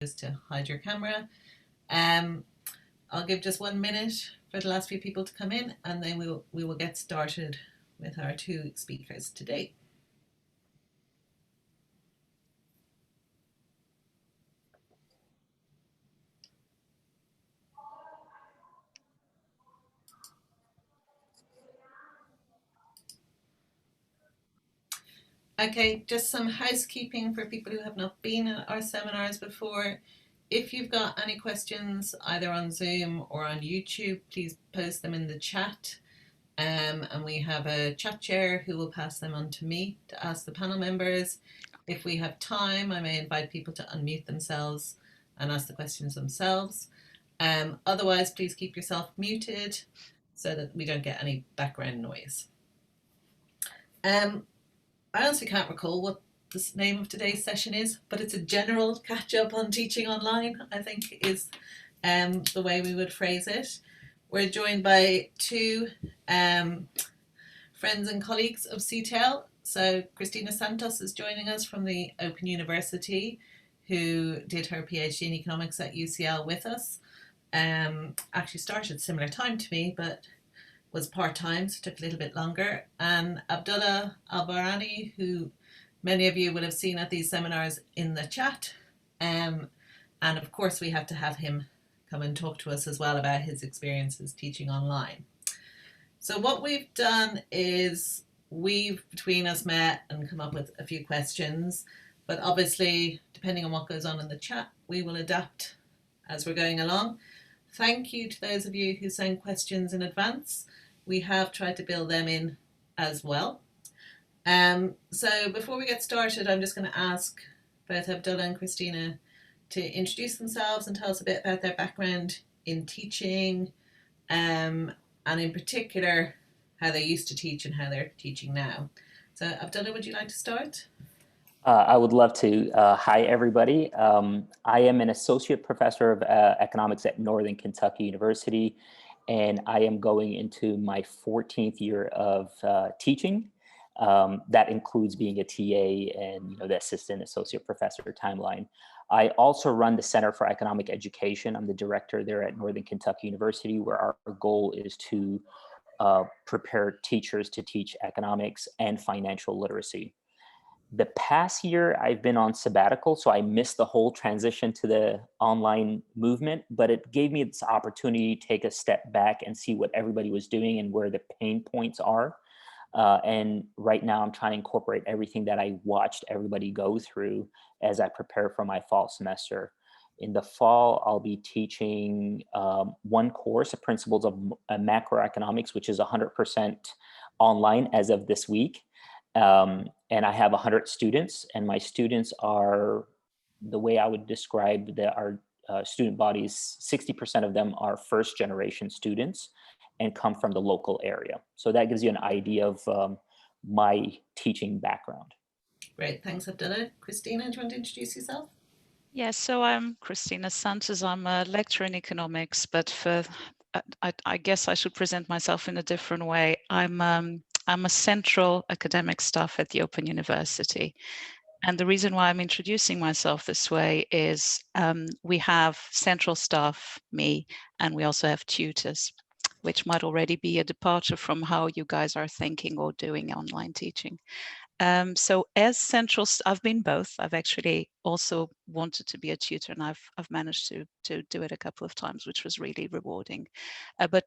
is to hide your camera. Um, I'll give just 1 minute for the last few people to come in, and then we will get started with our two speakers today. Okay, just some housekeeping for people who have not been at our seminars before. If you've got any questions either on Zoom or on YouTube, please post them in the chat. And we have a chat chair who will pass them on to me to ask the panel members. If we have time, I may invite people to unmute themselves and ask the questions themselves. Otherwise, please keep yourself muted so that we don't get any background noise. I honestly can't recall what the name of today's session is, but it's a general catch up on teaching online, I think is the way we would phrase it. We're joined by two friends and colleagues of CTEL. So Christina Santos is joining us from the Open University, who did her PhD in economics at UCL with us. Actually started similar time to me, but was part-time, so it took a little bit longer. And Abdullah Albarani, who many of you will have seen at these seminars in the chat. And of course, we have to have him come and talk to us as well about his experiences teaching online. So what we've done is we've between us met and come up with a few questions, but obviously, depending on what goes on in the chat, we will adapt as we're going along. Thank you to those of you who sent questions in advance. We have tried to build them in as well. So before we get started, I'm just going to ask both Abdullah and Christina to introduce themselves and tell us a bit about their background in teaching, and in particular, how they used to teach and how they're teaching now. So Abdullah, would you like to start? I would love to. Hi, everybody. I am an associate professor of economics at Northern Kentucky University, and I am going into my 14th year of teaching. That includes being a TA and the assistant associate professor timeline. I also run the Center for Economic Education. I'm the director there at Northern Kentucky University, where our goal is to prepare teachers to teach economics and financial literacy. The past year I've been on sabbatical, so I missed the whole transition to the online movement, but it gave me this opportunity to take a step back and see what everybody was doing and where the pain points are. And right now I'm trying to incorporate everything that I watched everybody go through as I prepare for my fall semester. In the fall, I'll be teaching one course, Principles of Macroeconomics, which is 100% online as of this week. And I have 100 students, and my students are, the way I would describe our student bodies, 60% of them are first generation students and come from the local area. So that gives you an idea of my teaching background. Great, thanks Abdullah. Christina, do you want to introduce yourself? Yes, so I'm Christina Santos. I'm a lecturer in economics, but I guess I should present myself in a different way. I'm a central academic staff at the Open University. And the reason why I'm introducing myself this way is we have central staff, me, and we also have tutors, which might already be a departure from how you guys are thinking or doing online teaching. So as central, I've been both. I've actually also wanted to be a tutor, and I've managed to do it a couple of times, which was really rewarding. But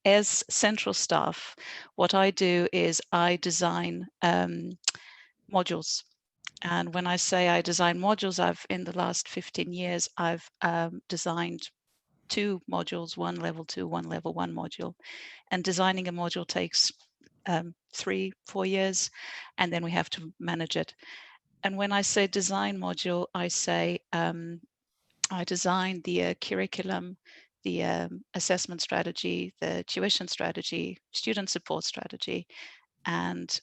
as central staff, what I do is I design modules. And when I say I design modules, in the last 15 years, I've designed 2 modules, one level 2, one level 1 module. And designing a module takes 3-4 years, and then we have to manage it. And when I say design module, I say I design the curriculum, the assessment strategy, the tuition strategy, student support strategy, and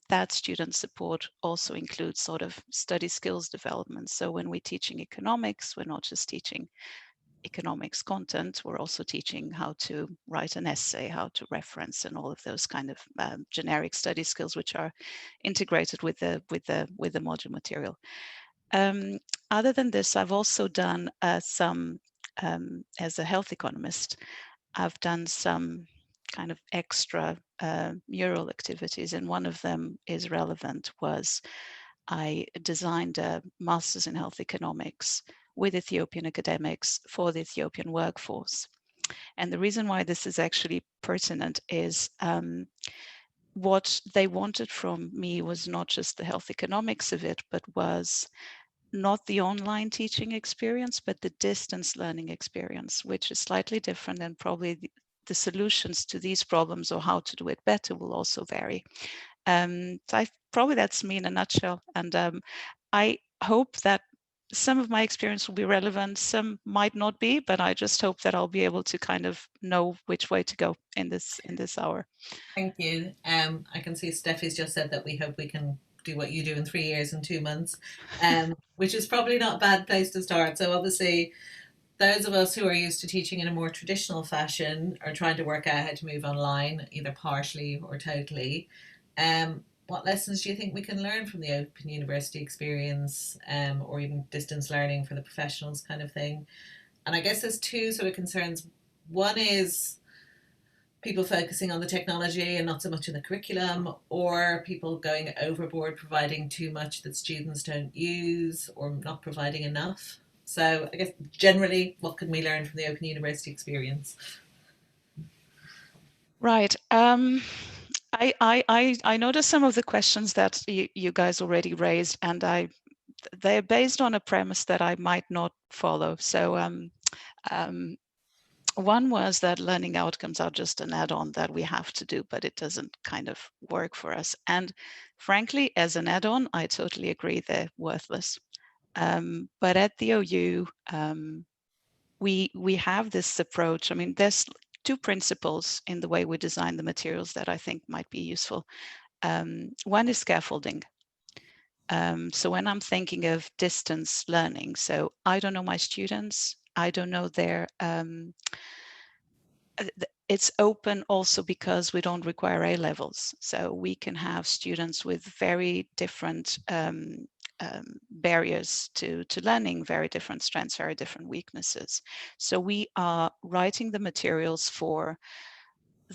that student support also includes sort of study skills development. So when we're teaching economics, we're not just teaching economics content, we're also teaching how to write an essay, how to reference, and all of those kind of generic study skills which are integrated with the module material. Other than this, I've also done some, as a health economist, I've done some kind of extra mural activities, and one of them is relevant. Was I designed a master's in health economics with Ethiopian academics for the Ethiopian workforce. And the reason why this is actually pertinent is what they wanted from me was not just the health economics of it, but was not the online teaching experience, but the distance learning experience, which is slightly different, and probably the solutions to these problems or how to do it better will also vary. So probably that's me in a nutshell. And I hope that some of my experience will be relevant, some might not be, but I just hope that I'll be able to kind of know which way to go in this hour. Thank you. I can see Steffi's just said that we hope we can do what you do in 3 years and 2 months, which is probably not a bad place to start. So obviously, those of us who are used to teaching in a more traditional fashion are trying to work out how to move online, either partially or totally. What lessons do you think we can learn from the Open University experience, or even distance learning for the professionals kind of thing? And I guess there's two sort of concerns. One is people focusing on the technology and not so much in the curriculum, or people going overboard, providing too much that students don't use or not providing enough. So I guess generally, what can we learn from the Open University experience? Right. I noticed some of the questions that you guys already raised, and they're based on a premise that I might not follow. So one was that learning outcomes are just an add-on that we have to do, but it doesn't kind of work for us. And frankly, as an add-on, I totally agree they're worthless. But at the OU, we have this approach. I mean, there's two principles in the way we design the materials that I think might be useful. One is scaffolding. So when I'm thinking of distance learning, so I don't know my students, I don't know their, it's open also because we don't require A levels. So we can have students with very different barriers to learning, very different strengths, very different weaknesses. So we are writing the materials for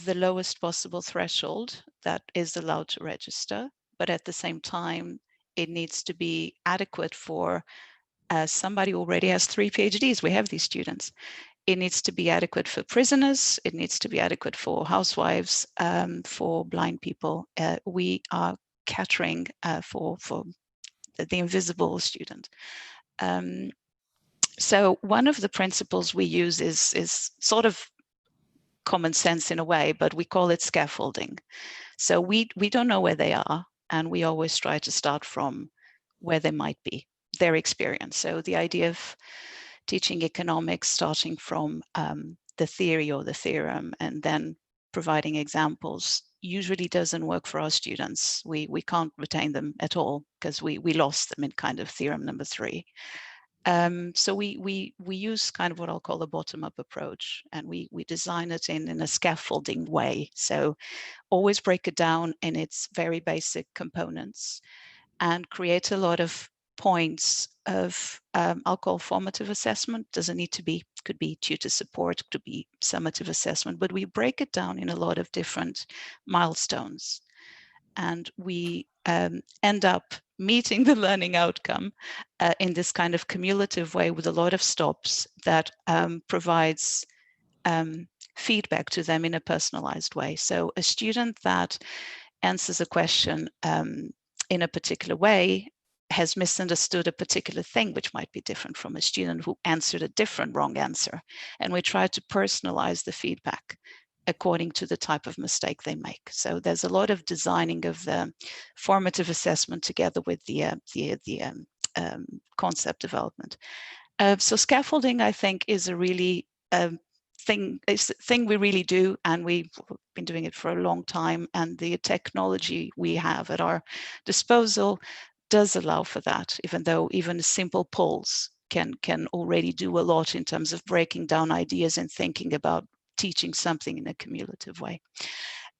the lowest possible threshold that is allowed to register, but at the same time, it needs to be adequate for somebody who already has 3 PhDs. We have these students. It needs to be adequate for prisoners. It needs to be adequate for housewives, for blind people. We are catering for the invisible student. So one of the principles we use is sort of common sense in a way, but we call it scaffolding. So we don't know where they are, and we always try to start from where they might be, their experience. So the idea of teaching economics starting from the theory or the theorem and then providing examples usually doesn't work for our students. We can't retain them at all because we lost them in kind of theorem number 3. So we use kind of what I'll call a bottom-up approach, and we design it in a scaffolding way. So always break it down in its very basic components and create a lot of points of I'll call formative assessment. Doesn't need to be, could be tutor support, could be summative assessment, but we break it down in a lot of different milestones. And we end up meeting the learning outcome in this kind of cumulative way with a lot of stops that provides feedback to them in a personalized way. So a student that answers a question in a particular way has misunderstood a particular thing, which might be different from a student who answered a different wrong answer. And we try to personalize the feedback according to the type of mistake they make. So there's a lot of designing of the formative assessment together with the concept development. So scaffolding, I think, is a really thing we really do, and we've been doing it for a long time, and the technology we have at our disposal does allow for that, even though even simple polls can already do a lot in terms of breaking down ideas and thinking about teaching something in a cumulative way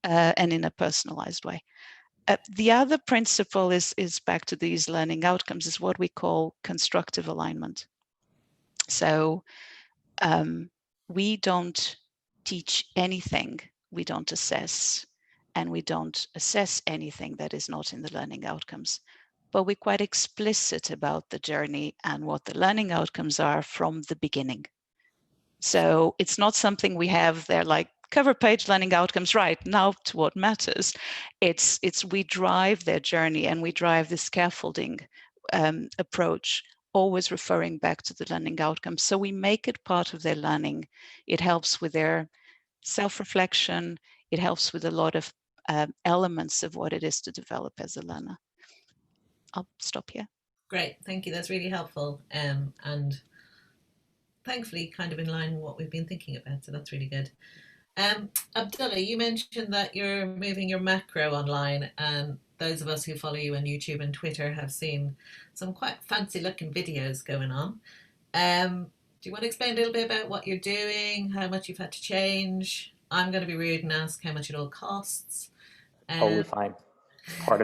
and in a personalized way. The other principle is back to these learning outcomes, is what we call constructive alignment. So we don't teach anything we don't assess, and we don't assess anything that is not in the learning outcomes. But we're quite explicit about the journey and what the learning outcomes are from the beginning. So it's not something we have there like cover page learning outcomes, right, now to what matters. It's we drive their journey, and we drive the scaffolding approach, always referring back to the learning outcomes. So we make it part of their learning. It helps with their self-reflection. It helps with a lot of elements of what it is to develop as a learner. I'll stop here. Great, thank you. That's really helpful, and thankfully kind of in line with what we've been thinking about. So that's really good. Abdullah, you mentioned that you're moving your macro online, and those of us who follow you on YouTube and Twitter have seen some quite fancy looking videos going on. Do you want to explain a little bit about what you're doing, how much you've had to change? I'm going to be rude and ask how much it all costs. Totally fine. Part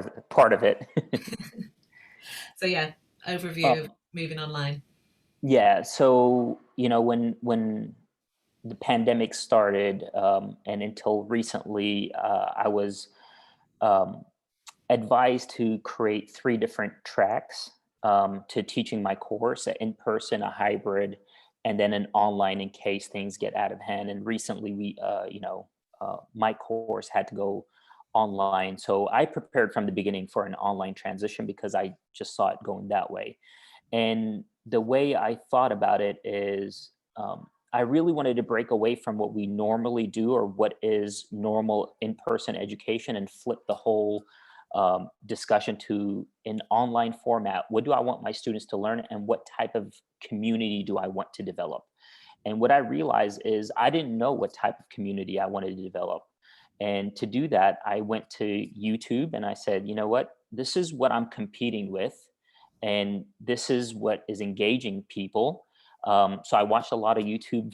of it. So yeah, overview of moving online. Yeah. So, when the pandemic started, and until recently, I was advised to create 3 different tracks to teaching my course: in person, a hybrid, and then an online in case things get out of hand. And recently, my course had to go online, so I prepared from the beginning for an online transition because I just saw it going that way. And the way I thought about it is, I really wanted to break away from what we normally do, or what is normal in-person education, and flip the whole discussion to an online format. What do I want my students to learn, and what type of community do I want to develop? And what I realized is I didn't know what type of community I wanted to develop. And to do that, I went to YouTube and I said, you know what, this is what I'm competing with, and this is what is engaging people. So I watched a lot of YouTube,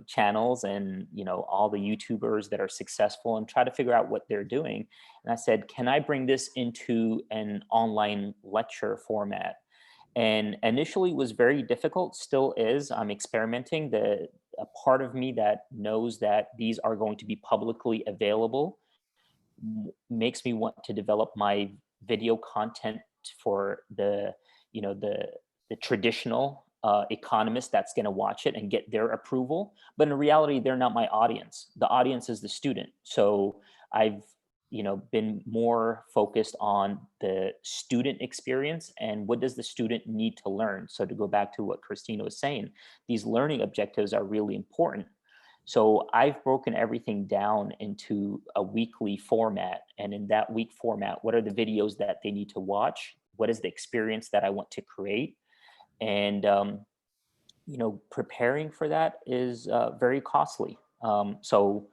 channels, and all the YouTubers that are successful, and try to figure out what they're doing. And I said, can I bring this into an online lecture format? And initially, it was very difficult. Still is. I'm experimenting. A part of me that knows that these are going to be publicly available makes me want to develop my video content for the traditional economist that's going to watch it and get their approval. But in reality, they're not my audience. The audience is the student. So I've been more focused on the student experience and what does the student need to learn. So to go back to what Christina was saying, these learning objectives are really important. So I've broken everything down into a weekly format. And in that week format, what are the videos that they need to watch? What is the experience that I want to create? And, preparing for that is very costly. So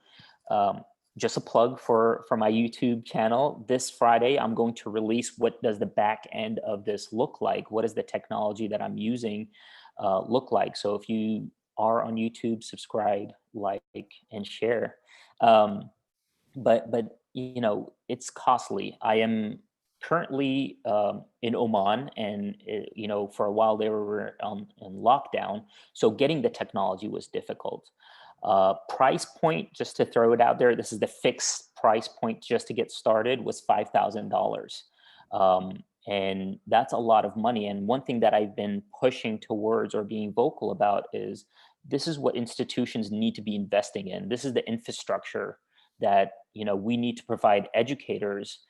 just a plug for my YouTube channel. This Friday, I'm going to release what does the back end of this look like? What does the technology that I'm using look like? So if you are on YouTube, subscribe, like, and share. But it's costly. I am currently in Oman, and for a while they were in lockdown, so getting the technology was difficult. Price point, just to throw it out there, this is the fixed price point just to get started, was $5,000. And that's a lot of money. And one thing that I've been pushing towards, or being vocal about, is this is what institutions need to be investing in. This is the infrastructure that we need to provide educators,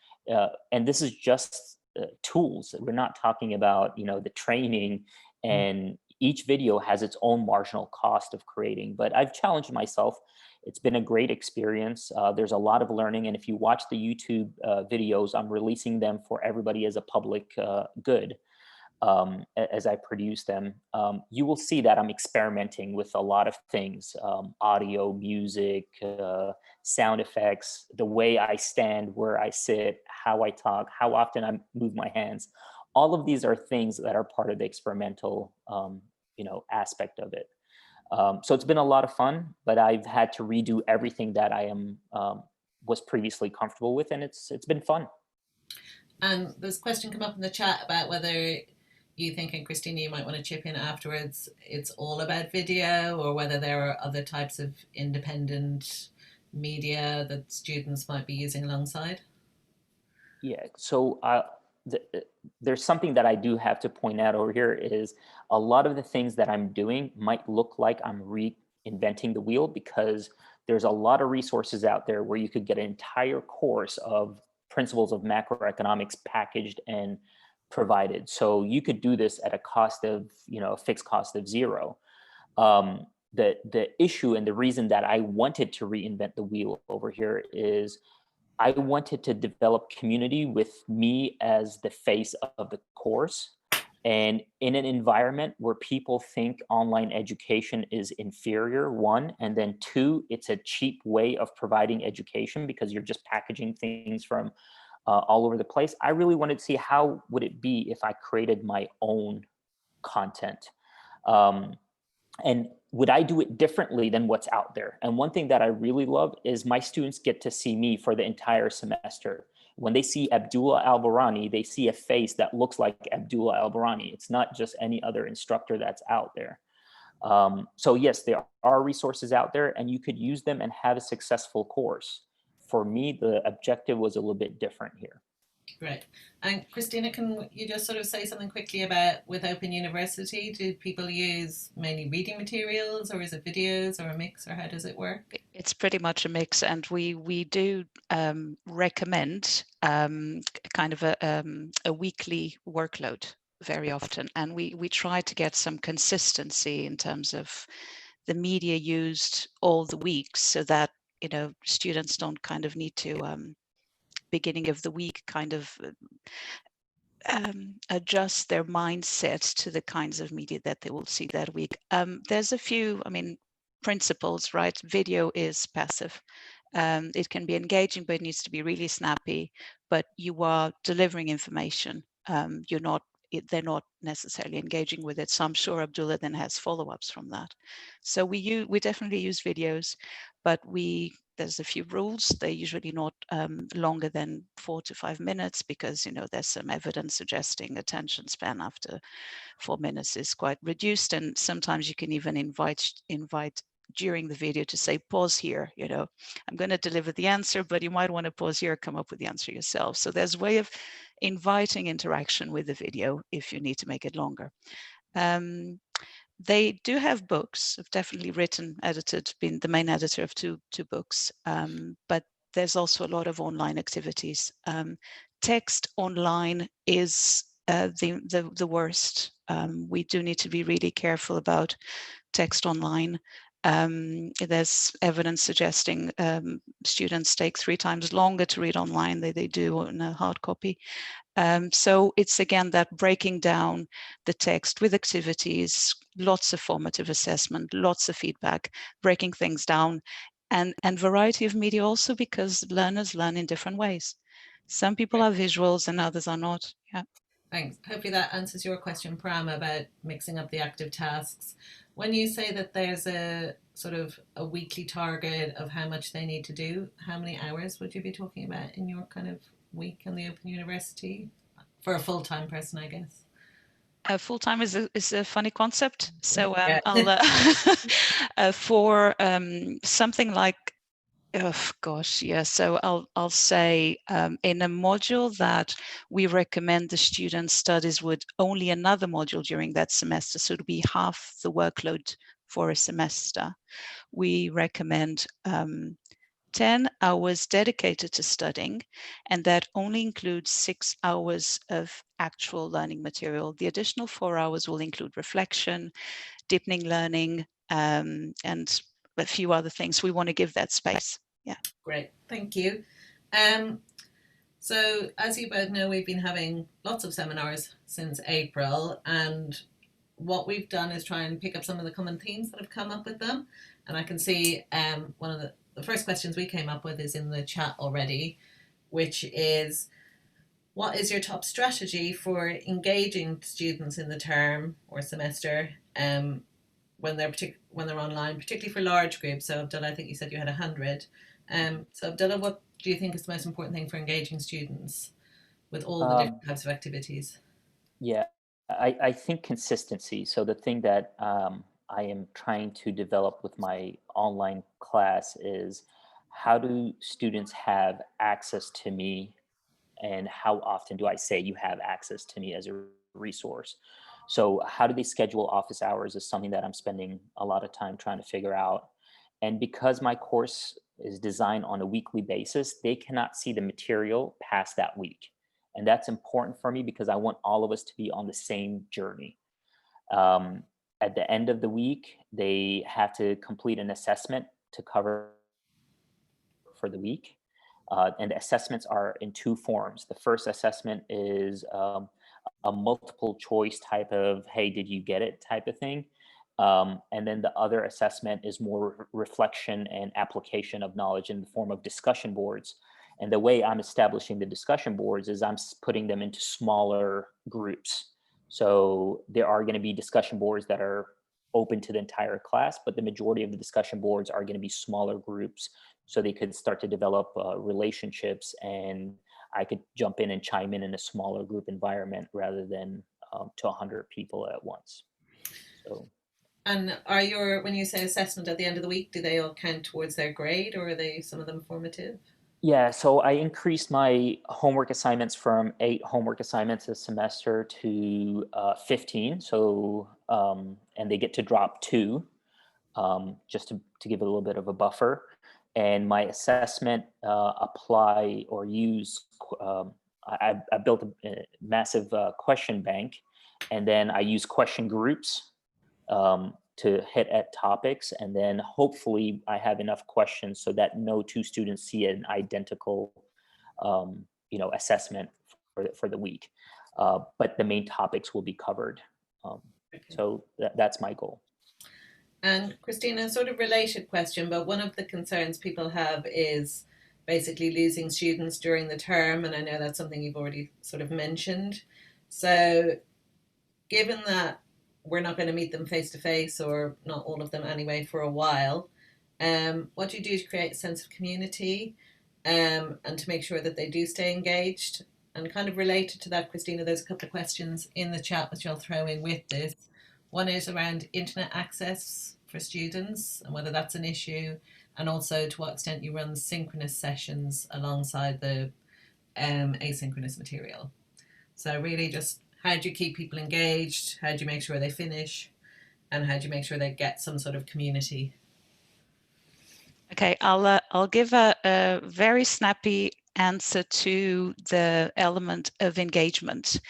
and this is just tools. We're not talking about the training, and each video has its own marginal cost of creating. But I've challenged myself. It's been a great experience. There's a lot of learning, and if you watch the YouTube videos, I'm releasing them for everybody as a public good. As I produce them, you will see that I'm experimenting with a lot of things: audio, music, sound effects, the way I stand, where I sit, how I talk, how often I move my hands. All of these are things that are part of the experimental, aspect of it. So it's been a lot of fun, but I've had to redo everything that I was previously comfortable with, and it's been fun. And there's a question come up in the chat about whether you think, and Christina, you might want to chip in afterwards, it's all about video or whether there are other types of independent media that students might be using alongside. Yeah, so there's something that I do have to point out over here is a lot of the things that I'm doing might look like I'm reinventing the wheel, because there's a lot of resources out there where you could get an entire course of principles of macroeconomics packaged and provided. So you could do this at a cost of, a fixed cost of zero. The issue and the reason that I wanted to reinvent the wheel over here is I wanted to develop community with me as the face of the course. And in an environment where people think online education is inferior, one, and then two, it's a cheap way of providing education because you're just packaging things from all over the place. I really wanted to see how would it be if I created my own content. Um, and would I do it differently than what's out there? And one thing that I really love is my students get to see me for the entire semester. When they see Abdullah Al-Barani, they see a face that looks like Abdullah Al-Barani. It's not just any other instructor that's out there. So yes, there are resources out there and you could use them and have a successful course. For me, the objective was a little bit different here. Great. And Christina, can you just sort of say something quickly about with Open University? Do people use mainly reading materials, or is it videos, or a mix, or how does it work? It's pretty much a mix, and we do recommend kind of a weekly workload very often, and we try to get some consistency in terms of the media used all the weeks, so that students don't kind of need to beginning of the week kind of adjust their mindset to the kinds of media that they will see that week. There's a few, principles, right? Video is passive. It can be engaging, but it needs to be really snappy. But you are delivering information. They're not necessarily engaging with it. So I'm sure Abdullah then has follow-ups from that. So we definitely use videos, but there's a few rules. They're usually not longer than 4 to 5 minutes, because there's some evidence suggesting attention span after 4 minutes is quite reduced, and sometimes you can even invite during the video to say, pause here, I'm going to deliver the answer, but you might want to pause here, come up with the answer yourself. So there's a way of inviting interaction with the video if you need to make it longer. They do have books. I've definitely edited, been the main editor of two books, but there's also a lot of online activities. Text online is the worst. We do need to be really careful about text online. There's evidence suggesting students take 3 times longer to read online than they do in a hard copy. So it's again that breaking down the text with activities, lots of formative assessment, lots of feedback, breaking things down, and variety of media also, because learners learn in different ways. Some people are visuals and others are not. Yeah. Thanks. Hopefully that answers your question, Pram, about mixing up the active tasks. When you say that there's a sort of a weekly target of how much they need to do, how many hours would you be talking about in your kind of week in the Open University for a full-time person, I guess? Full-time is a funny concept. So Yeah. I'll for something like, oh gosh, yeah. So I'll say in a module that we recommend the student studies with only another module during that semester, so it'll be half the workload for a semester. We recommend 10 hours dedicated to studying, and that only includes 6 hours of actual learning material. The additional 4 hours will include reflection, deepening learning, and a few other things. We want to give that space. Yeah. Great, thank you. So as you both know, we've been having lots of seminars since April, and what we've done is try and pick up some of the common themes that have come up with them. And I can see one of the first questions we came up with is in the chat already, which is, what is your top strategy for engaging students in the term or semester when they're online, particularly for large groups? So Abdullah, I think you said you had 100. So Abdullah, what do you think is the most important thing for engaging students? with all the different types of activities? Yeah, I think consistency. So the thing that I am trying to develop with my online class is, how do students have access to me, and how often do I say you have access to me as a resource? So how do they schedule office hours is something that I'm spending a lot of time trying to figure out. And because my course is designed on a weekly basis, they cannot see the material past that week. And that's important for me because I want all of us to be on the same journey. Um, at the end of the week, they have to complete an assessment to cover for the week. And the assessments are in two forms. The first assessment is a multiple choice type of, hey, did you get it type of thing. And then the other assessment is more reflection and application of knowledge in the form of discussion boards. And the way I'm establishing the discussion boards is I'm putting them into smaller groups. So there are going to be discussion boards that are open to the entire class, but the majority of the discussion boards are going to be smaller groups, so they could start to develop relationships, and I could jump in and chime in a smaller group environment rather than to 100 people at once. So, And are your, when you say assessment at the end of the week, do they all count towards their grade, or are they some of them formative? yeah, so I increased my homework assignments from 8 homework assignments a semester to 15. So, and they get to drop 2, just to give a little bit of a buffer. And my assessment apply or use, I built a massive question bank, and then I use question groups to hit at topics, and then hopefully I have enough questions so that no two students see an identical assessment for the week, but the main topics will be covered. Okay. So that's my goal. And Christina, sort of related question, but one of the concerns people have is basically losing students during the term, and I know that's something you've already sort of mentioned. So, given that we're not going to meet them face to face, or not all of them anyway, for a while, what do you do to create a sense of community, and to make sure that they do stay engaged? And kind of related to that, Christina, there's a couple of questions in the chat which I'll throw in with this. One is around internet access for students and whether that's an issue, and also to what extent you run synchronous sessions alongside the asynchronous material. So really just, how do you keep people engaged? How do you make sure they finish? And how do you make sure they get some sort of community? Okay, I'll give a very snappy answer to the element of engagement.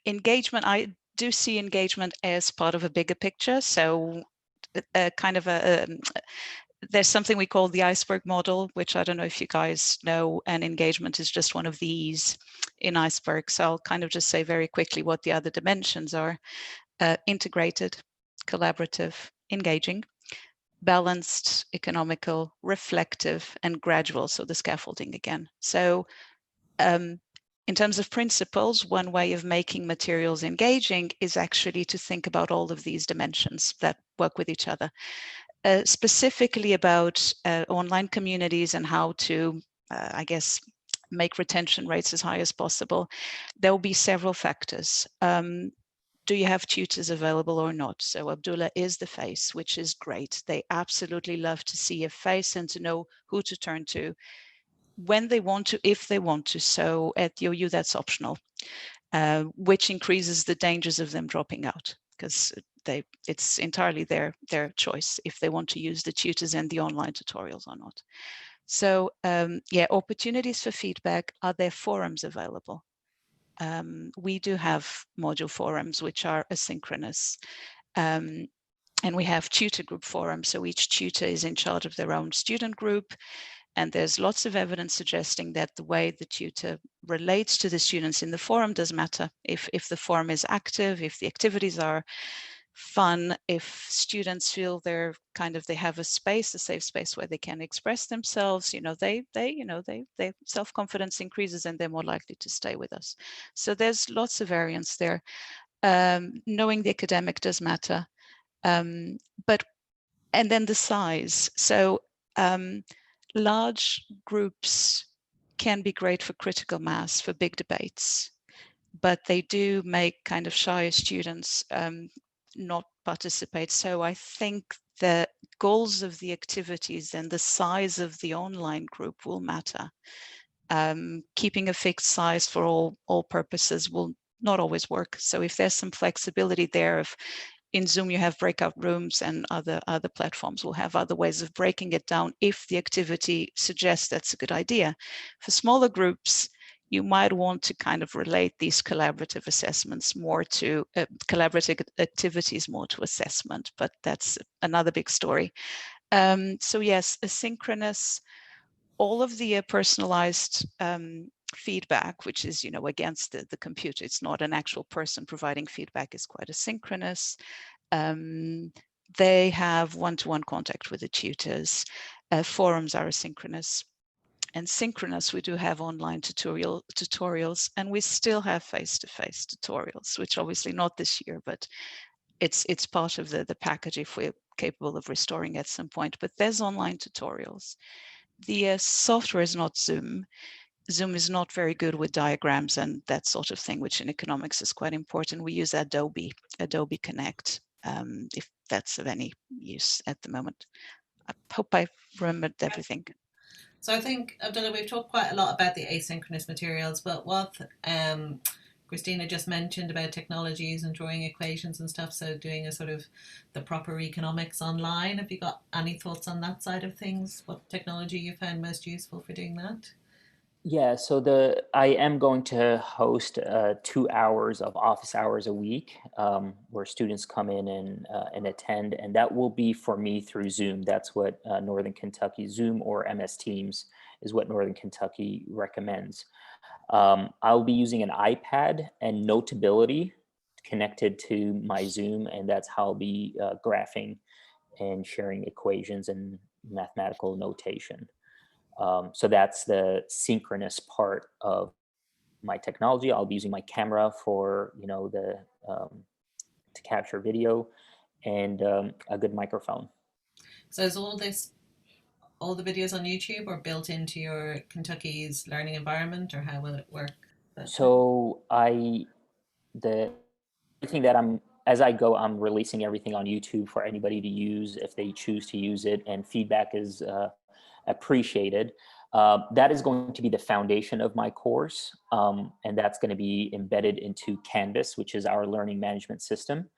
Engagement, I do see engagement as part of a bigger picture. So kind of there's something we call the iceberg model, which I don't know if you guys know, and engagement is just one of these in iceberg. So I'll kind of just say very quickly what the other dimensions are. Integrated, collaborative, engaging, balanced, economical, reflective, and gradual. So the scaffolding again. So in terms of principles, one way of making materials engaging is actually to think about all of these dimensions that work with each other. Specifically about online communities and how to, I guess, make retention rates as high as possible, there will be several factors. Do you have tutors available or not? So Abdullah is the face, which is great. They absolutely love to see a face and to know who to turn to when they want to, if they want to. So at UU, that's optional, which increases the dangers of them dropping out, because it's entirely their choice if they want to use the tutors and the online tutorials or not. So yeah, opportunities for feedback. Are there forums available? We do have module forums which are asynchronous, and we have tutor group forums. So each tutor is in charge of their own student group, and there's lots of evidence suggesting that the way the tutor relates to the students in the forum does matter. If the forum is active, if the activities are fun, if students feel they have a space, a safe space where they can express themselves, their self-confidence increases and they're more likely to stay with us. So there's lots of variance there. Knowing the academic does matter, and then the size. So large groups can be great for critical mass, for big debates, but they do make kind of shy students not participate. So I think the goals of the activities and the size of the online group will matter. Keeping a fixed size for all purposes will not always work. So if there's some flexibility there, if in Zoom you have breakout rooms and other platforms will have other ways of breaking it down if the activity suggests that's a good idea. For smaller groups, you might want to kind of relate these collaborative assessments more to collaborative activities more to assessment, but that's another big story. So yes, asynchronous, all of the personalized feedback, which is, against the computer, it's not an actual person providing feedback, is quite asynchronous. They have one-to-one contact with the tutors. Forums are asynchronous. And synchronous, we do have online tutorials, and we still have face-to-face tutorials, which obviously not this year, but it's part of the package if we're capable of restoring at some point. But there's online tutorials. The software is not Zoom. Zoom is not very good with diagrams and that sort of thing, which in economics is quite important. We use Adobe Connect, if that's of any use at the moment. I hope I remembered everything. So I think, Abdullah, we've talked quite a lot about the asynchronous materials, but what Christina just mentioned about technologies and drawing equations and stuff, so doing a sort of the proper economics online, have you got any thoughts on that side of things? What technology you found most useful for doing that? Yeah, so I am going to host 2 hours of office hours a week, where students come in and attend, and that will be for me through Zoom. That's what Northern Kentucky, Zoom or MS Teams is what Northern Kentucky recommends. I'll be using an iPad and Notability connected to my Zoom, and that's how I'll be graphing and sharing equations and mathematical notation. So that's the synchronous part of my technology. I'll be using my camera for, to capture video, and a good microphone. So is all the videos on YouTube or built into your Kentucky's learning environment, or how will it work? So the thing that as I go, I'm releasing everything on YouTube for anybody to use if they choose to use it, and feedback is appreciated. That is going to be the foundation of my course, and that's going to be embedded into Canvas, which is our learning management system.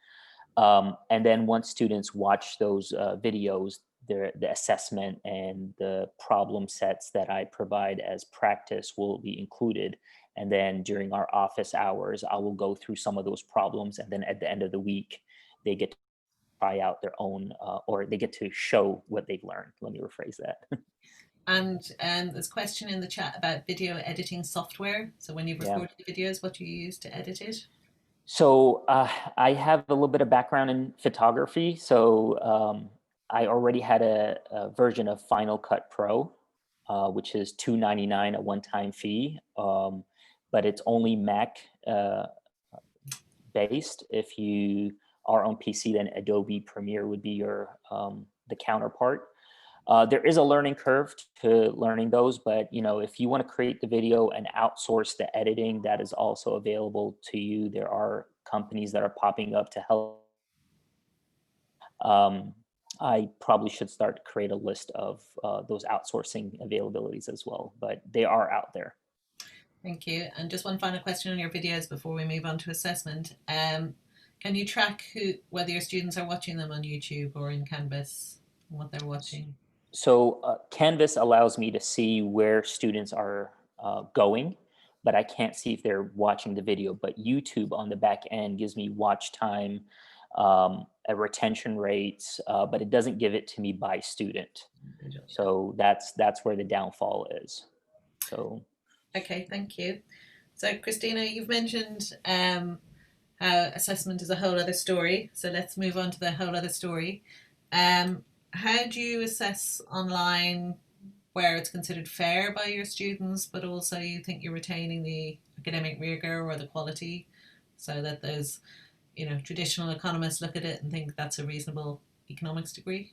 And then once students watch those videos, the assessment and the problem sets that I provide as practice will be included. And then during our office hours, I will go through some of those problems. And then at the end of the week, they get to try out their own, or they get to show what they've learned. Let me rephrase that. And there's a question in the chat about video editing software. So when you've recorded the videos, what do you use to edit it? So I have a little bit of background in photography. So I already had a version of Final Cut Pro, which is $2.99, a one-time fee, but it's only Mac based. If you are on PC, then Adobe Premiere would be your the counterpart. There is a learning curve to learning those, but if you want to create the video and outsource the editing, that is also available to you. There are companies that are popping up to help. I probably should start to create a list of those outsourcing availabilities as well, but they are out there. Thank you. And just one final question on your videos before we move on to assessment. Can you track whether your students are watching them on YouTube or in Canvas, and what they're watching? So Canvas allows me to see where students are going, but I can't see if they're watching the video. But YouTube on the back end gives me watch time, retention rates, but it doesn't give it to me by student. So that's where the downfall is. So. Okay, thank you. So Christina, you've mentioned how assessment is a whole other story. So let's move on to the whole other story. How do you assess online where it's considered fair by your students, but also you think you're retaining the academic rigor or the quality, so that those, traditional economists look at it and think that's a reasonable economics degree?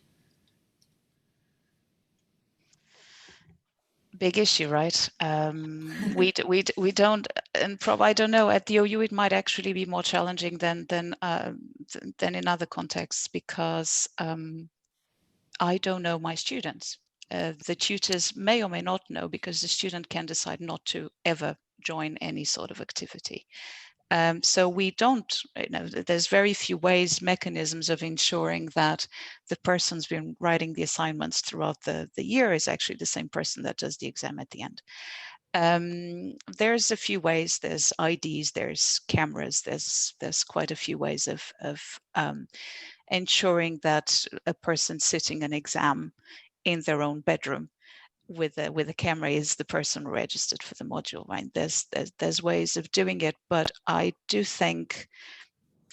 Big issue, right? We don't, and I don't know, at the OU it might actually be more challenging than in other contexts, because I don't know my students. The tutors may or may not know, because the student can decide not to ever join any sort of activity. So we don't, there's very few mechanisms of ensuring that the person's been writing the assignments throughout the year is actually the same person that does the exam at the end. There's a few ways. There's IDs, there's cameras, there's quite a few ways of ensuring that a person sitting an exam in their own bedroom with a camera is the person registered for the module, right? There's ways of doing it, but I do think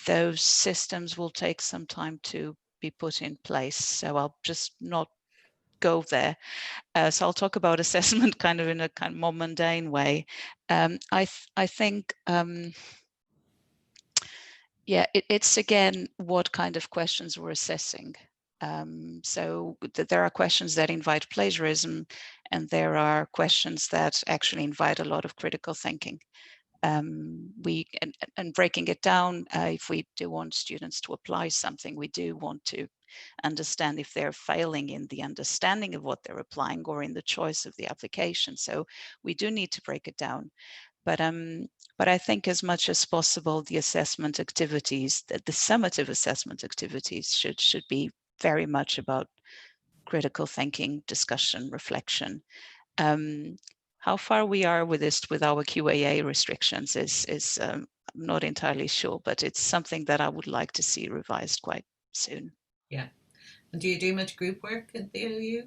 those systems will take some time to be put in place. So I'll just not go there. So I'll talk about assessment kind of in a kind of more mundane way. I think yeah, it's again what kind of questions we're assessing. So there are questions that invite plagiarism, and there are questions that actually invite a lot of critical thinking. And breaking it down, if we do want students to apply something, we do want to understand if they're failing in the understanding of what they're applying or in the choice of the application. So we do need to break it down. But I think as much as possible, the assessment activities, the summative assessment activities should be very much about critical thinking, discussion, reflection. How far we are with this with our QAA restrictions is I'm not entirely sure, but it's something that I would like to see revised quite soon. Yeah. And do you do much group work at the OU?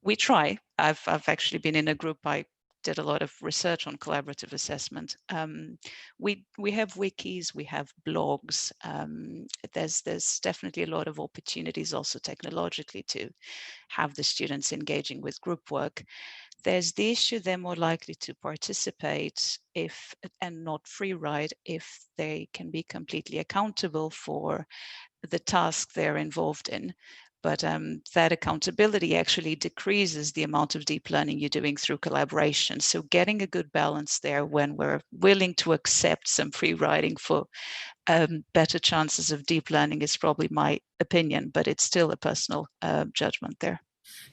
We try. I've actually been in a group. I did a lot of research on collaborative assessment. We have wikis, we have blogs. There's definitely a lot of opportunities also technologically to have the students engaging with group work. There's the issue they're more likely to participate if and not free ride if they can be completely accountable for the task they're involved in. But that accountability actually decreases the amount of deep learning you're doing through collaboration. So getting a good balance there when we're willing to accept some free riding for better chances of deep learning is probably my opinion, but it's still a personal judgment there.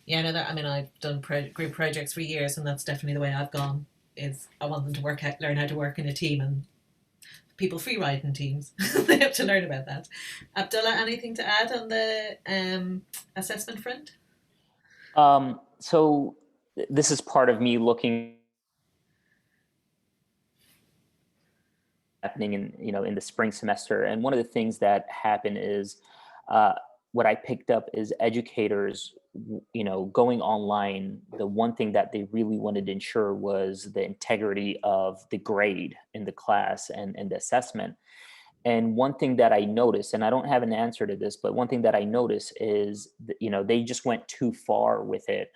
Yeah, no, I mean, I've done group projects for years, and that's definitely the way I've gone. Is I want them to learn how to work in a team, and people free ride in teams. They have to learn about that. Abdullah, anything to add on the assessment front? So this is part of me looking happening in the spring semester, and one of the things that happened is what I picked up is educators going online. The one thing that they really wanted to ensure was the integrity of the grade in the class and the assessment. And one thing that I noticed, and I don't have an answer to this, but one thing that I noticed is they just went too far with it,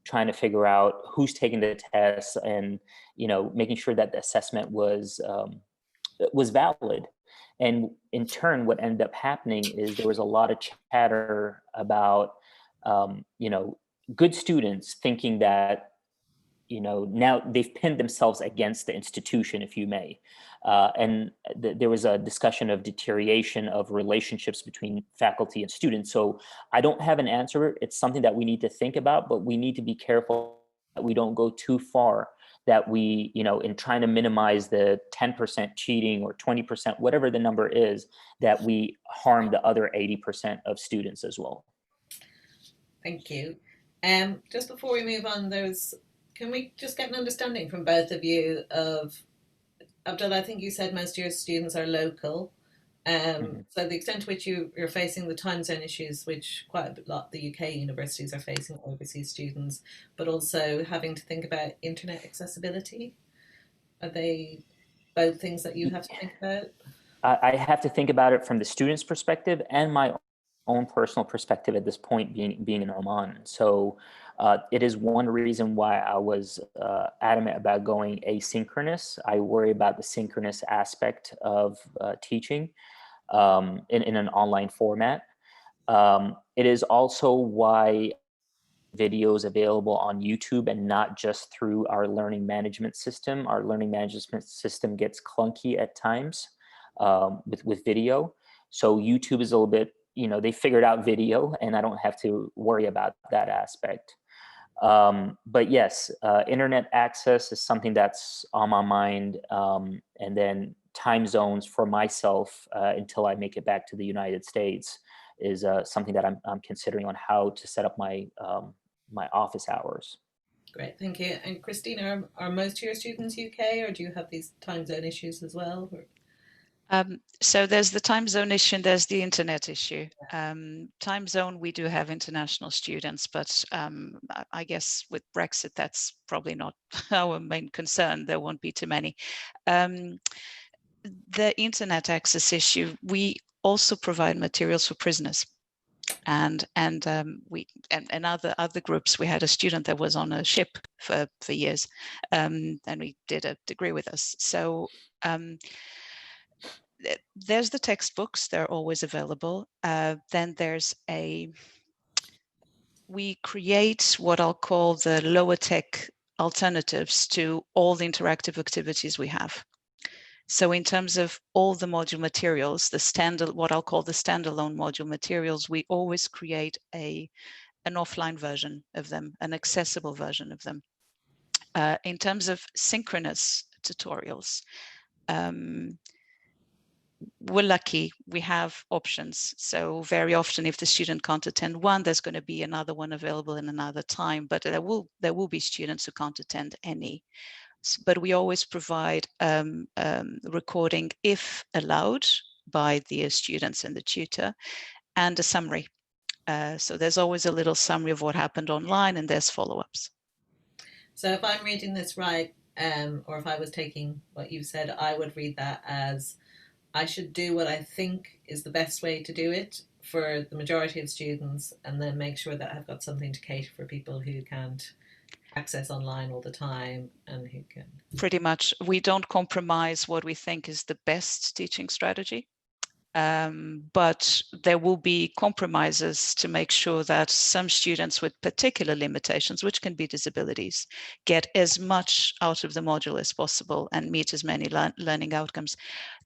trying to figure out who's taking the test and making sure that the assessment was valid. And in turn, what ended up happening is there was a lot of chatter about, good students thinking that, now they've pinned themselves against the institution, if you may. And there was a discussion of deterioration of relationships between faculty and students. So I don't have an answer. It's something that we need to think about, but we need to be careful that we don't go too far, that we, in trying to minimize the 10% cheating or 20%, whatever the number is, that we harm the other 80% of students as well. Thank you. Just before we move on, can we just get an understanding from both of you of, Abdullah, I think you said most of your students are local. So the extent to which you're facing the time zone issues, which quite a lot the UK universities are facing overseas students, but also having to think about internet accessibility. Are they both things that you have to think about? I have to think about it from the student's perspective and my own personal perspective at this point, being in Oman. So it is one reason why I was adamant about going asynchronous. I worry about the synchronous aspect of teaching in an online format. It is also why videos available on YouTube and not just through our learning management system. Our learning management system gets clunky at times with video. So YouTube is a little bit, they figured out video and I don't have to worry about that aspect. But yes, internet access is something that's on my mind. And then time zones for myself until I make it back to the United States is something that I'm considering on how to set up my my office hours. Great, thank you. And Christina, are most of your students UK, or do you have these time zone issues as well? So there's the time zone issue and there's the internet issue. Time zone, we do have international students, but I guess with Brexit, that's probably not our main concern. There won't be too many. The internet access issue, we also provide materials for prisoners. And other groups. We had a student that was on a ship for years, and we did a degree with us. So there's the textbooks; they're always available. Then there's we create what I'll call the lower tech alternatives to all the interactive activities we have. So in terms of all the module materials, what I'll call the standalone module materials, we always create an offline version of them, an accessible version of them. In terms of synchronous tutorials, we're lucky, we have options. So very often if the student can't attend one, there's going to be another one available in another time, but there will be students who can't attend any. But we always provide recording if allowed by the students and the tutor, and a summary. So there's always a little summary of what happened online, and there's follow-ups. So if I'm reading this right, or if I was taking what you said, I would read that as I should do what I think is the best way to do it for the majority of students, and then make sure that I've got something to cater for people who can't access online all the time and who can. Pretty much, we don't compromise what we think is the best teaching strategy. But there will be compromises to make sure that some students with particular limitations, which can be disabilities, get as much out of the module as possible and meet as many learning outcomes.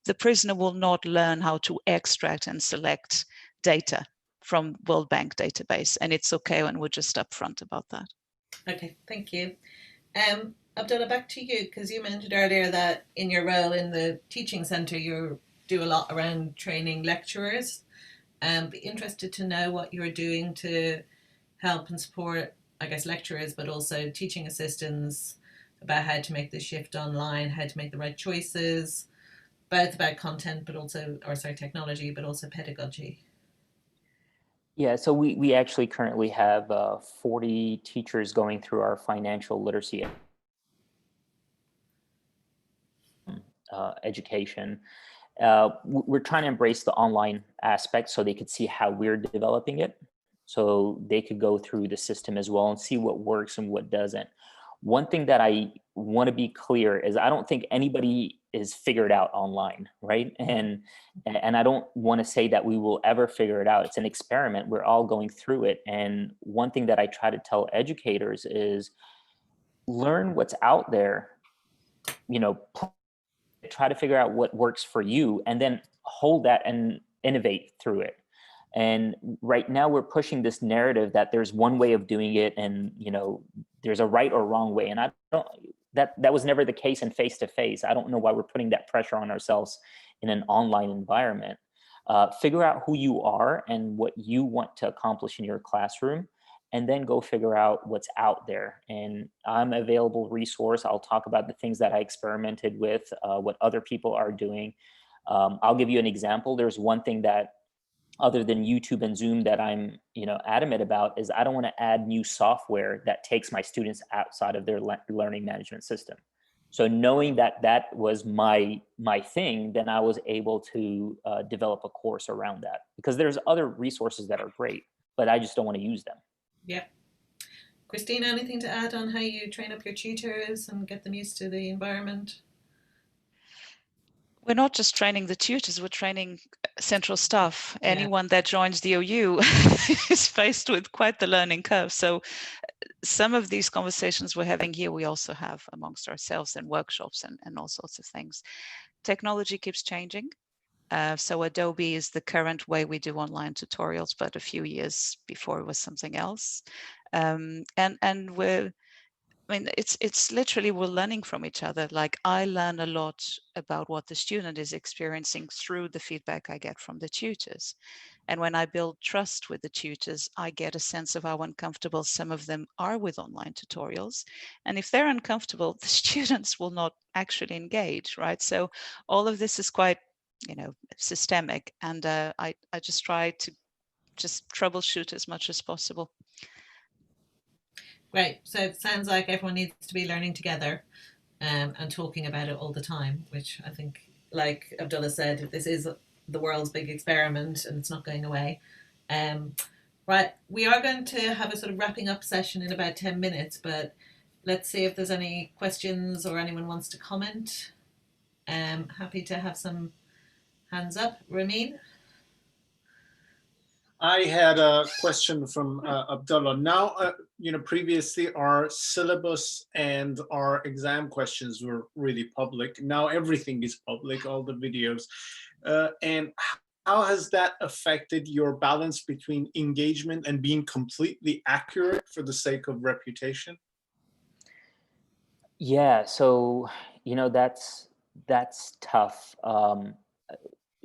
The prisoner will not learn how to extract and select data from World Bank database, and it's okay, and we're just upfront about that. Okay, thank you. Abdullah, back to you, because you mentioned earlier that in your role in the teaching centre, you do a lot around training lecturers. Be interested to know what you're doing to help and support, I guess, lecturers, but also teaching assistants about how to make the shift online, how to make the right choices, both about content, but also, technology, but also pedagogy. Yeah, so we actually currently have 40 teachers going through our financial literacy education. We're trying to embrace the online aspect so they could see how we're developing it, so they could go through the system as well and see what works and what doesn't. One thing that I want to be clear is I don't think anybody is figured out online, right? And I don't want to say that we will ever figure it out. It's an experiment. We're all going through it. And one thing that I try to tell educators is learn what's out there, try to figure out what works for you, and then hold that and innovate through it. And right now we're pushing this narrative that there's one way of doing it, and there's a right or wrong way. And I don't, that was never the case in face-to-face. I don't know why we're putting that pressure on ourselves in an online environment. Figure out who you are and what you want to accomplish in your classroom, and then go figure out what's out there. And I'm an available resource. I'll talk about the things that I experimented with, what other people are doing. I'll give you an example. There's one thing that, other than YouTube and Zoom, that I'm adamant about, is I don't want to add new software that takes my students outside of their learning management system. So knowing that that was my thing, then I was able to develop a course around that, because there's other resources that are great, but I just don't want to use them. Yeah. Christina, anything to add on how you train up your tutors and get them used to the environment? We're not just training the tutors, we're training central staff. Yeah. Anyone that joins the OU is faced with quite the learning curve. So some of these conversations we're having here, we also have amongst ourselves in workshops and all sorts of things. Technology keeps changing. So Adobe is the current way we do online tutorials, but a few years before it was something else. And it's literally we're learning from each other. Like I learn a lot about what the student is experiencing through the feedback I get from the tutors. And when I build trust with the tutors, I get a sense of how uncomfortable some of them are with online tutorials. And if they're uncomfortable, the students will not actually engage, right? So all of this is quite, systemic. And I just try to just troubleshoot as much as possible. Great. So it sounds like everyone needs to be learning together and talking about it all the time, which I think, like Abdullah said, this is the world's big experiment and it's not going away. Right, we are going to have a sort of wrapping up session in about 10 minutes, but let's see if there's any questions or anyone wants to comment. Happy to have some hands up. Ramin? I had a question from Abdullah. Now, previously our syllabus and our exam questions were really public. Now everything is public, all the videos. And how has that affected your balance between engagement and being completely accurate for the sake of reputation? Yeah, so, that's tough.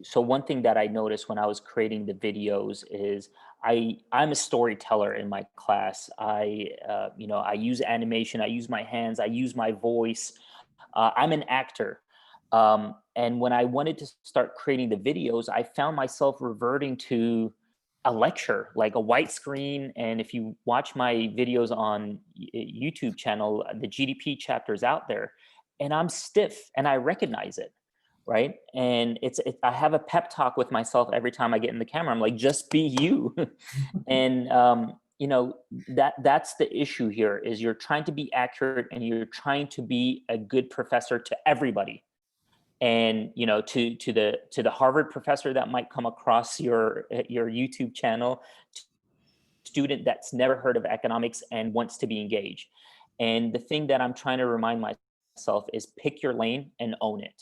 So one thing that I noticed when I was creating the videos is I'm a storyteller in my class. I use animation, I use my hands, I use my voice. I'm an actor. And when I wanted to start creating the videos, I found myself reverting to a lecture, like a white screen. And if you watch my videos on YouTube channel, the GDP chapter is out there, and I'm stiff and I recognize it. Right. And I have a pep talk with myself every time I get in the camera. I'm like, just be you. And, that's the issue here is you're trying to be accurate and you're trying to be a good professor to everybody. And, to the Harvard professor that might come across your YouTube channel, student that's never heard of economics and wants to be engaged. And the thing that I'm trying to remind myself is pick your lane and own it.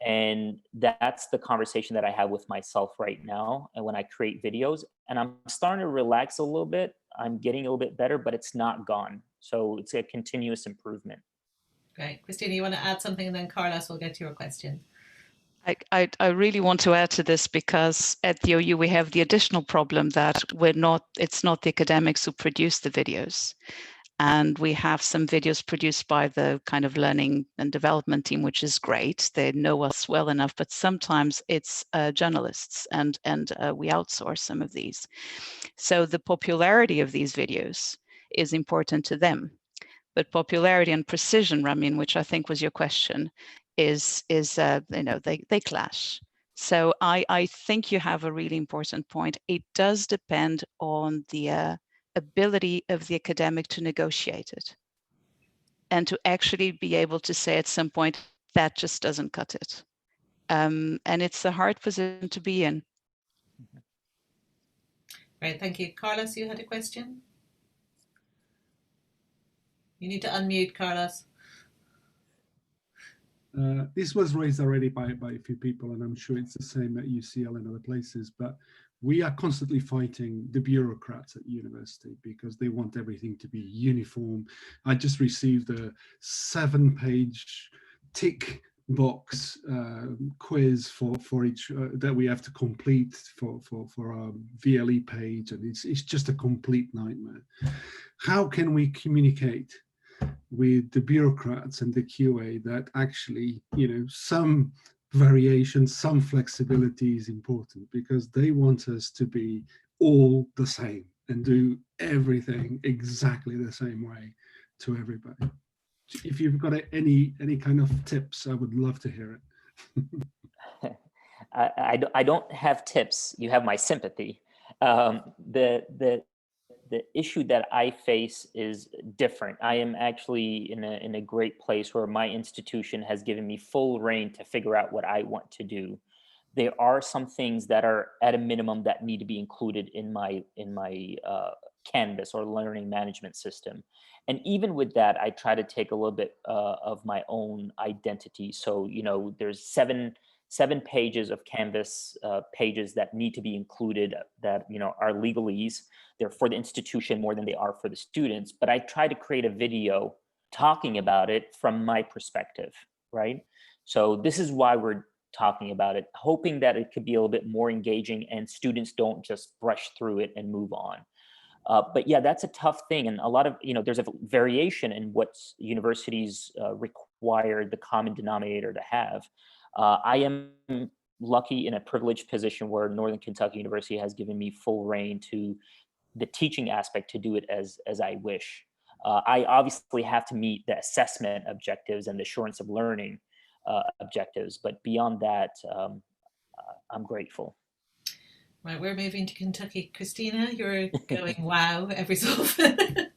And that's the conversation that I have with myself right now. And when I create videos, and I'm starting to relax a little bit, I'm getting a little bit better, but it's not gone. So it's a continuous improvement. Great. Christina, you want to add something, and then Carlos will get to your question. I really want to add to this because at the OU we have the additional problem that it's not the academics who produce the videos. And we have some videos produced by the kind of learning and development team, which is great. They know us well enough, but sometimes it's journalists and we outsource some of these. So the popularity of these videos is important to them. But popularity and precision, Ramin, which I think was your question, is they clash. So I think you have a really important point. It does depend on the ability of the academic to negotiate it and to actually be able to say at some point that just doesn't cut it. And it's a hard position to be in. Great, thank you. Carlos, you had a question? You need to unmute, Carlos. This was raised already by a few people, and I'm sure it's the same at UCL and other places, but we are constantly fighting the bureaucrats at university because they want everything to be uniform. I just received a 7-page tick box quiz for each that we have to complete for our VLE page, and it's just a complete nightmare. How can we communicate with the bureaucrats and the QA that actually, some variation, some flexibility is important, because they want us to be all the same and do everything exactly the same way to everybody. If you've got any kind of tips, I would love to hear it. I don't have tips. You have my sympathy. The the issue that I face is different. I am actually in a great place where my institution has given me full reign to figure out what I want to do. There are some things that are at a minimum that need to be included in my Canvas or learning management system. And even with that, I try to take a little bit of my own identity. So, there's seven pages of Canvas pages that need to be included that, are legalese. They're for the institution more than they are for the students. But I try to create a video talking about it from my perspective, right? So this is why we're talking about it, hoping that it could be a little bit more engaging and students don't just brush through it and move on. But yeah, that's a tough thing. And a lot of, there's a variation in what universities require the common denominator to have. I am lucky in a privileged position where Northern Kentucky University has given me full reign to the teaching aspect to do it as I wish. I obviously have to meet the assessment objectives and the assurance of learning objectives, but beyond that, I'm grateful. Right, we're moving to Kentucky. Christina, you're going wow every so often.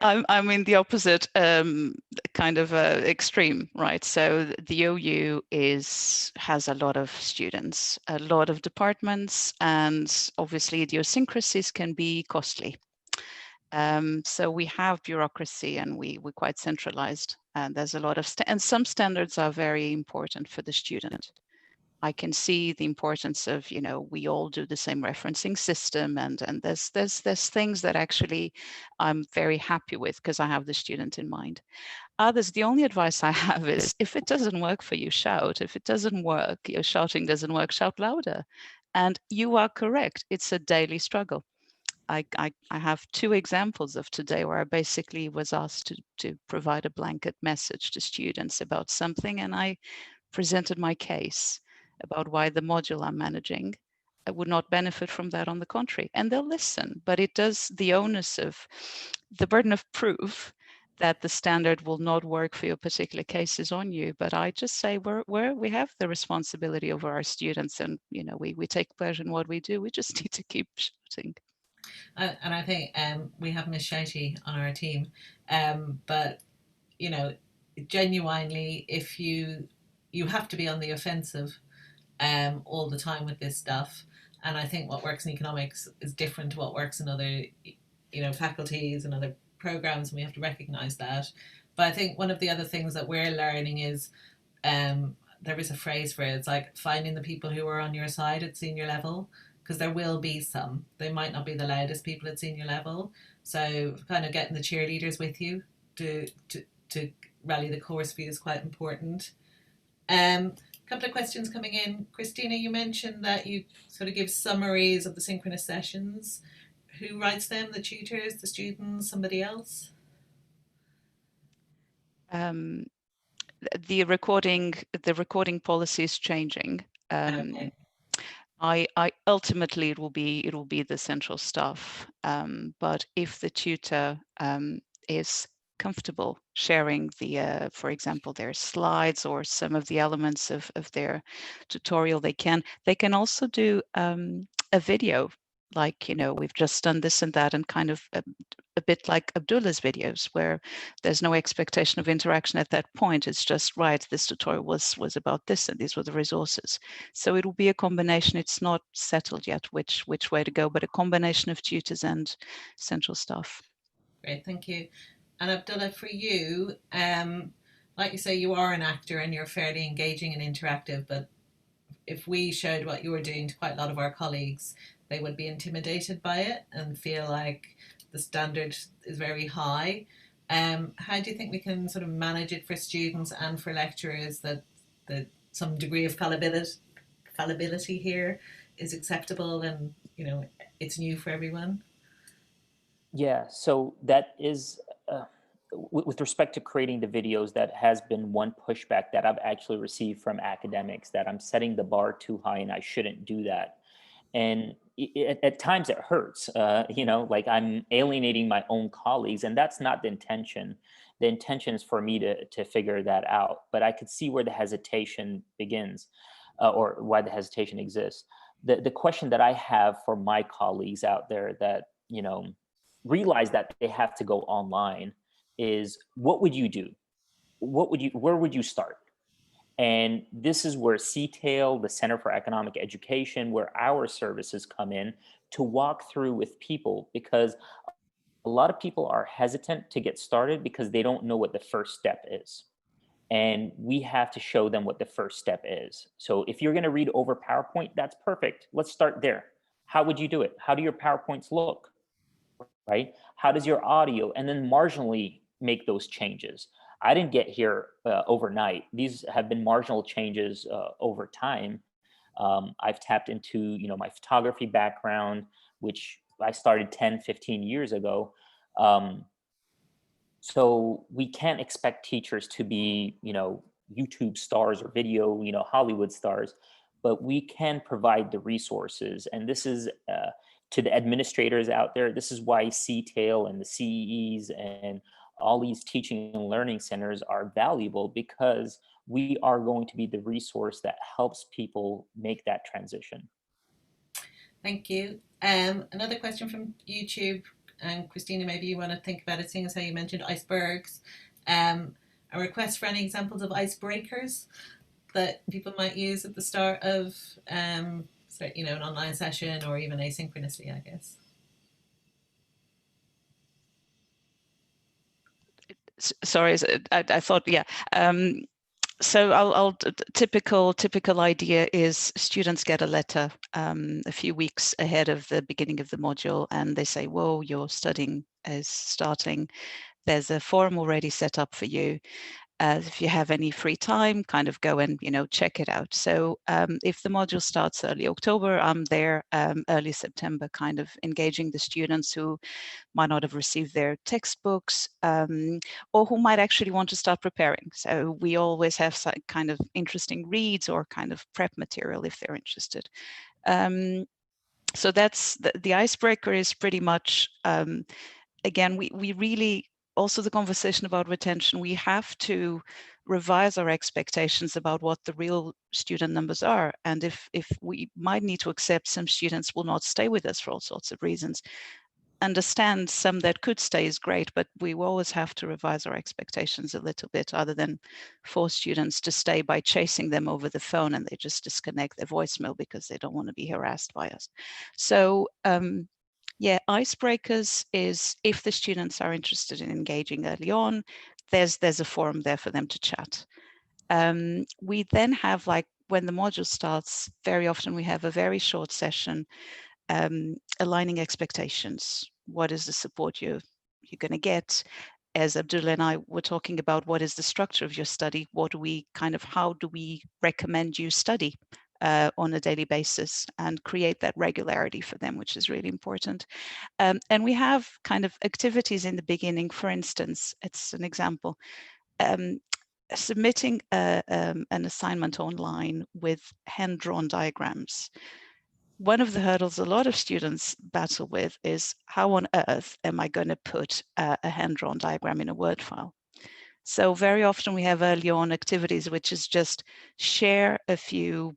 I'm in the opposite kind of extreme, right? So the OU has a lot of students, a lot of departments, and obviously idiosyncrasies can be costly. So we have bureaucracy, and we're quite centralized, and there's a lot of and some standards are very important for the student. I can see the importance of, we all do the same referencing system, and there's things that actually I'm very happy with because I have the student in mind. Others, the only advice I have is, if it doesn't work for you, shout. If it doesn't work, your shouting doesn't work, shout louder. And you are correct. It's a daily struggle. I have two examples of today where I basically was asked to provide a blanket message to students about something, and I presented my case about why the module I'm managing would not benefit from that, on the contrary. And they'll listen, but it does the onus of the burden of proof that the standard will not work for your particular case is on you. But I just say we have the responsibility over our students, and we take pleasure in what we do. We just need to keep shouting. And I think we have Miss Shouty on our team, but genuinely, if you have to be on the offensive all the time with this stuff. And I think what works in economics is different to what works in other faculties and other programs, and we have to recognize that. But I think one of the other things that we're learning is there is a phrase for it. It's like finding the people who are on your side at senior level, because there will be some. They might not be the loudest people at senior level. So kind of getting the cheerleaders with you to rally the course for you is quite important. Couple of questions coming in. Christina, you mentioned that you sort of give summaries of the synchronous sessions. Who writes them? The tutors, the students, somebody else? The recording policy is changing. Okay. I ultimately it will be the central staff, but if the tutor is comfortable sharing for example, their slides or some of the elements of their tutorial, they can also do a video, like we've just done this and that, and kind of a bit like Abdullah's videos, where there's no expectation of interaction at that point. It's just, right, this tutorial was about this, and these were the resources. So it will be a combination. It's not settled yet which way to go, but a combination of tutors and central staff. Great, thank you. And Abdullah, for you, like you say, you are an actor and you're fairly engaging and interactive, but if we showed what you were doing to quite a lot of our colleagues, they would be intimidated by it and feel like the standard is very high. How do you think we can sort of manage it for students and for lecturers, that some degree of fallibility here is acceptable, and it's new for everyone? Yeah, so that is, with respect to creating the videos, that has been one pushback that I've actually received from academics, that I'm setting the bar too high and I shouldn't do that. And at times it hurts, like I'm alienating my own colleagues, and that's not the intention. The intention is for me to figure that out, but I could see where the hesitation begins, or why the hesitation exists. The question that I have for my colleagues out there that, realize that they have to go online is, what would you do? Where would you start? And this is where CTAIL, the Center for Economic Education, where our services come in to walk through with people, because a lot of people are hesitant to get started because they don't know what the first step is. And we have to show them what the first step is. So if you're going to read over PowerPoint, that's perfect. Let's start there. How would you do it? How do your PowerPoints look? Right? How does your audio? And then marginally make those changes. I didn't get here overnight. These have been marginal changes over time. I've tapped into, my photography background, which I started 10, 15 years ago. So we can't expect teachers to be, YouTube stars or video, Hollywood stars, but we can provide the resources. And this is to the administrators out there. This is why CTAIL and the CEEs and all these teaching and learning centers are valuable, because we are going to be the resource that helps people make that transition. Thank you. Another question from YouTube, and Christina, maybe you want to think about it, seeing as how you mentioned icebergs. A request for any examples of icebreakers that people might use at the start of an online session, or even asynchronously, I guess. Sorry, I thought, yeah. So typical idea is students get a letter a few weeks ahead of the beginning of the module, and they say, whoa, your studying is starting. There's a forum already set up for you. If you have any free time, kind of go and check it out. So if the module starts early October, I'm there early September, kind of engaging the students who might not have received their textbooks, or who might actually want to start preparing. So we always have some kind of interesting reads or kind of prep material if they're interested. So that's the icebreaker is pretty much, again, we really, also the conversation about retention, we have to revise our expectations about what the real student numbers are. And if we might need to accept some students will not stay with us for all sorts of reasons, understand some that could stay is great, but we always have to revise our expectations a little bit, other than force students to stay by chasing them over the phone and they just disconnect their voicemail because they don't want to be harassed by us. So yeah, icebreakers is if the students are interested in engaging early on, there's a forum there for them to chat. We then have, like, when the module starts, very often we have a very short session aligning expectations. What is the support you're going to get? As Abdullah and I were talking about, what is the structure of your study? How do we recommend you study on a daily basis, and create that regularity for them, which is really important. And we have kind of activities in the beginning. For instance, it's an example, submitting an assignment online with hand-drawn diagrams. One of the hurdles a lot of students battle with is, how on earth am I going to put a hand-drawn diagram in a Word file? So very often we have early on activities, which is just share a few,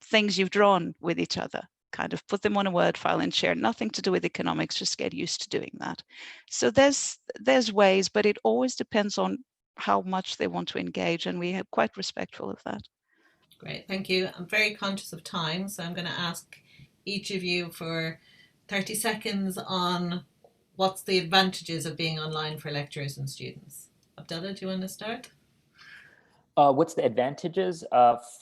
things you've drawn with each other, kind of put them on a Word file and share. Nothing to do with economics, just get used to doing that. So there's ways, but it always depends on how much they want to engage, and we are quite respectful of that. Great, thank you. I'm very conscious of time, so I'm going to ask each of you for 30 seconds on what's the advantages of being online for lecturers and students. Abdullah, do you want to start? What's the advantages?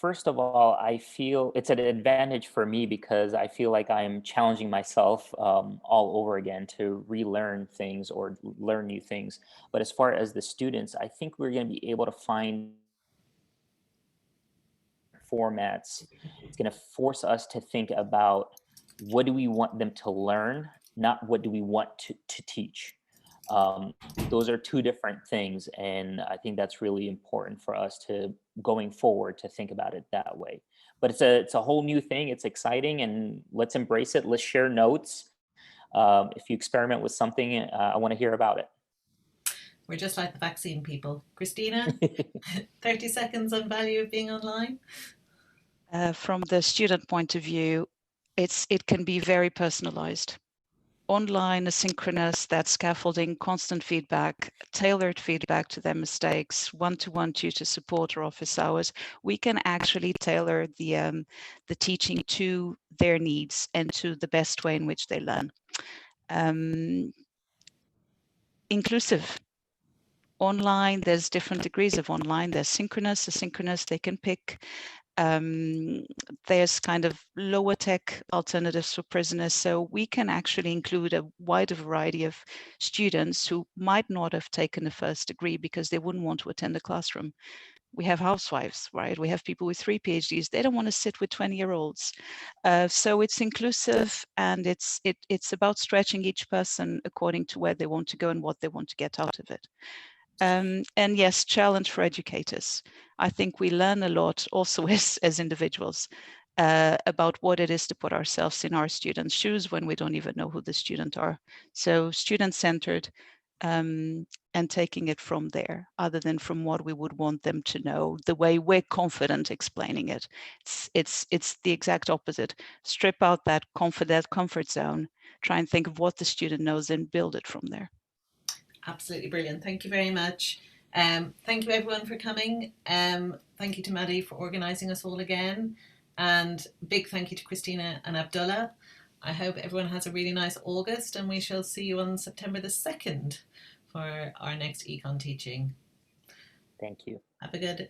First of all, I feel it's an advantage for me because I feel like I'm challenging myself all over again to relearn things or learn new things. But as far as the students, I think we're going to be able to find formats. It's going to force us to think about, what do we want them to learn, not what do we want to teach. Those are two different things, and I think that's really important for us to, going forward, to think about it that way. But it's a whole new thing. It's exciting, and let's embrace it. Let's share notes. If you experiment with something, I want to hear about it. We're just like the vaccine people. Christina, 30 seconds on value of being online. From the student point of view, it can be very personalized. online, asynchronous, that scaffolding, constant feedback, tailored feedback to their mistakes, one-to-one tutor support or office hours, we can actually tailor the teaching to their needs and to the best way in which they learn. Inclusive. Online, there's different degrees of online. There's synchronous, asynchronous, they can pick. There's kind of lower tech alternatives for prisoners. So we can actually include a wider variety of students who might not have taken a first degree because they wouldn't want to attend a classroom. We have housewives, right? We have people with 3 PhDs. They don't want to sit with 20-year-olds. So it's inclusive, and it's about stretching each person according to where they want to go and what they want to get out of it. And yes, challenge for educators. I think we learn a lot also as individuals about what it is to put ourselves in our students' shoes when we don't even know who the student are. So student-centered and taking it from there, other than from what we would want them to know, the way we're confident explaining it. It's the exact opposite. Strip out that comfort zone, try and think of what the student knows and build it from there. Absolutely brilliant. Thank you very much. Thank you everyone for coming. Thank you to Maddie for organising us all again. And big thank you to Christina and Abdullah. I hope everyone has a really nice August, and we shall see you on September the 2nd for our next EconTEAching. Thank you. Have a good